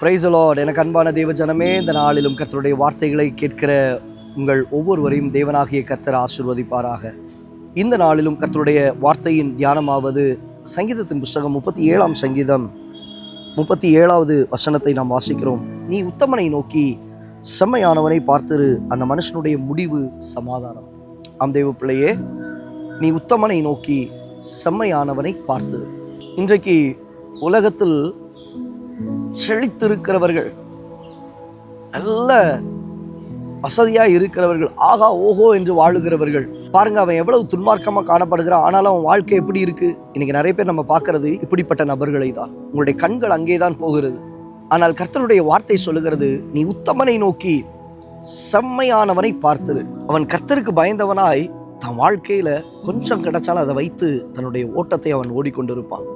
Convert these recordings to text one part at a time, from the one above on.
Praise the Lord. எனக்கு அன்பான தேவ ஜனமே, இந்த நாளிலும் கர்த்தருடைய வார்த்தைகளை கேட்கிற உங்கள் ஒவ்வொருவரையும் தேவனாகிய கர்த்தர் ஆசீர்வதிப்பாராக. இந்த நாளிலும் கர்த்தருடைய வார்த்தையின் தியானமாவது சங்கீதத்தின் புஸ்தகம் 37ஆம் சங்கீதம் 37வது வசனத்தை நாம் வாசிக்கிறோம். நீ உத்தமனை நோக்கி செம்மையானவனை பார்த்திரு, அந்த மனுஷனுடைய முடிவு சமாதானம். ஆம் தேவ பிள்ளையே, நீ உத்தமனை நோக்கி செம்மையானவனை பார்த்திரு. இன்றைக்கு உலகத்தில் செழித்திருக்கிறவர்கள், நல்ல வசதியா இருக்கிறவர்கள், ஆகா ஓஹோ என்று வாழுகிறவர்கள் பாருங்க, அவன் எவ்வளவு துன்மார்க்கமா காணப்படுகிறான், ஆனாலும் அவன் வாழ்க்கை எப்படி இருக்கு. இன்னைக்கு நிறைய பேர் நம்ம பார்க்கறது இப்படிப்பட்ட நபர்களை தான். உங்களுடைய கண்கள் அங்கேதான் போகிறது. ஆனால் கர்த்தருடைய வார்த்தை சொல்லுகிறது, நீ உத்தமனை நோக்கி செம்மையானவனை பார்த்திரு. அவன் கர்த்தருக்கு பயந்தவனாய் தன் வாழ்க்கையில கொஞ்சம் கிடைச்சாலும் அதை வைத்து தன்னுடைய ஓட்டத்தை அவன் ஓடிக்கொண்டிருப்பான்.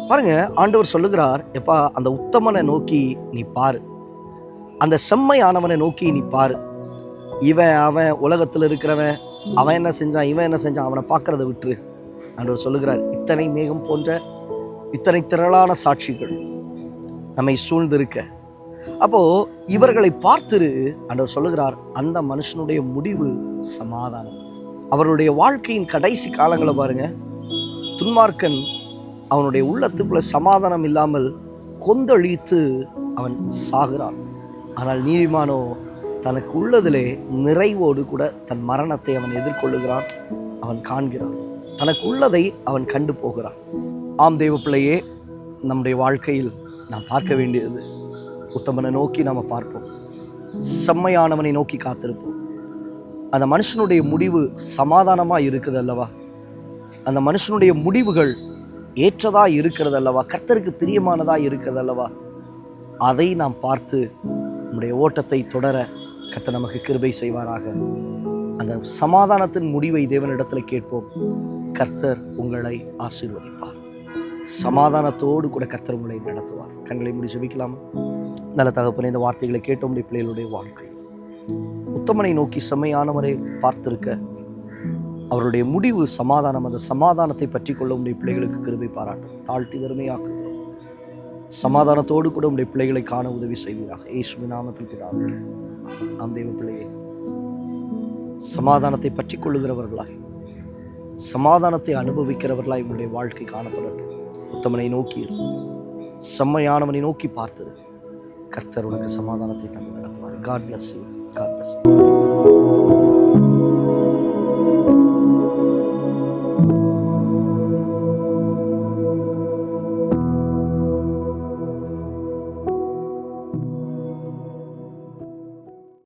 பாருங்க, ஆண்டவர் சொல்லுகிறார், எப்பா அந்த உத்தமனை நோக்கி நீ பாரு, அந்த செம்மையானவனை நோக்கி நீ பாரு. இவன் அவன் உலகத்தில் இருக்கிறவன், அவன் என்ன செஞ்சான், இவன் என்ன செஞ்சான், அவனை பார்க்கறத விட்டுரு. ஆண்டவர் சொல்லுகிறார், இத்தனை மேகம் போன்ற இத்தனை திரளான சாட்சிகள் நம்மை சூழ்ந்திருக்க, அப்போ இவர்களை பார்த்துரு. ஆண்டவர் சொல்லுகிறார், அந்த மனுஷனுடைய முடிவு சமாதானம். அவருடைய வாழ்க்கையின் கடைசி காலங்களை பாருங்க, துன்மார்க்கன் அவனுடைய உள்ளத்துக்குள்ள சமாதானம் இல்லாமல் கொந்தளித்து அவன் சாகிறான். ஆனால் நீதிமானோ தனக்கு உள்ளதிலே நிறைவோடு கூட தன் மரணத்தை அவன் எதிர்கொள்ளுகிறான், அவன் காண்கிறான், தனக்கு உள்ளதை அவன் கண்டு போகிறான். ஆம் தேவ பிள்ளையே, நம்முடைய வாழ்க்கையில் நாம் பார்க்க வேண்டியது, உத்தமனை நோக்கி நாம் பார்ப்போம், செம்மையானவனை நோக்கி காத்திருப்போம். அந்த மனுஷனுடைய முடிவு சமாதானமாக இருக்குது அல்லவா, அந்த மனுஷனுடைய முடிவுகள் ஏற்றதா இருக்கிறது அல்லவா, கர்த்தருக்கு பிரியமானதா இருக்கிறது அல்லவா, அதை நாம் பார்த்து நம்முடைய ஓட்டத்தை தொடர கர்த்தர் நமக்கு கிருபை செய்வாராக. அந்த சமாதானத்தின் முடிவை தேவனிடத்தில் கேட்போம். கர்த்தர் உங்களை ஆசீர்வதிப்பார். சமாதானத்தோடு கூட கர்த்தர் உங்களை நடத்துவார். கண்களை மூடி ஜெபிக்கலாமா? நல்ல தகப்பனே, இந்த வார்த்தைகளை கேட்டோம். பிள்ளைகளுடைய வாழ்க்கை உத்தமனை நோக்கி செம்மையானவரை பார்த்திருக்க, அவருடைய முடிவு சமாதானம். அந்த சமாதானத்தை பற்றி கொள்ள உடைய பிள்ளைகளுக்கு கிருபை பாராட்டும். தாழ்த்தி வறுமையாக்குகிறோம். சமாதானத்தோடு கூட உடைய பிள்ளைகளை காண உதவி செய்வீராக. இயேசுவின் நாமத்தில் பிதாவே. ஆம் தேவ பிள்ளையே, சமாதானத்தை பற்றி கொள்ளுகிறவர்களாய், சமாதானத்தை அனுபவிக்கிறவர்களாய் உங்களுடைய வாழ்க்கை காணப்படட்டும். உத்தமனை நோக்கி, செம்மையானவனை நோக்கி பார்த்தது, கர்த்தர் உனக்கு சமாதானத்தை தந்து நடத்துவார். God bless you. God bless you.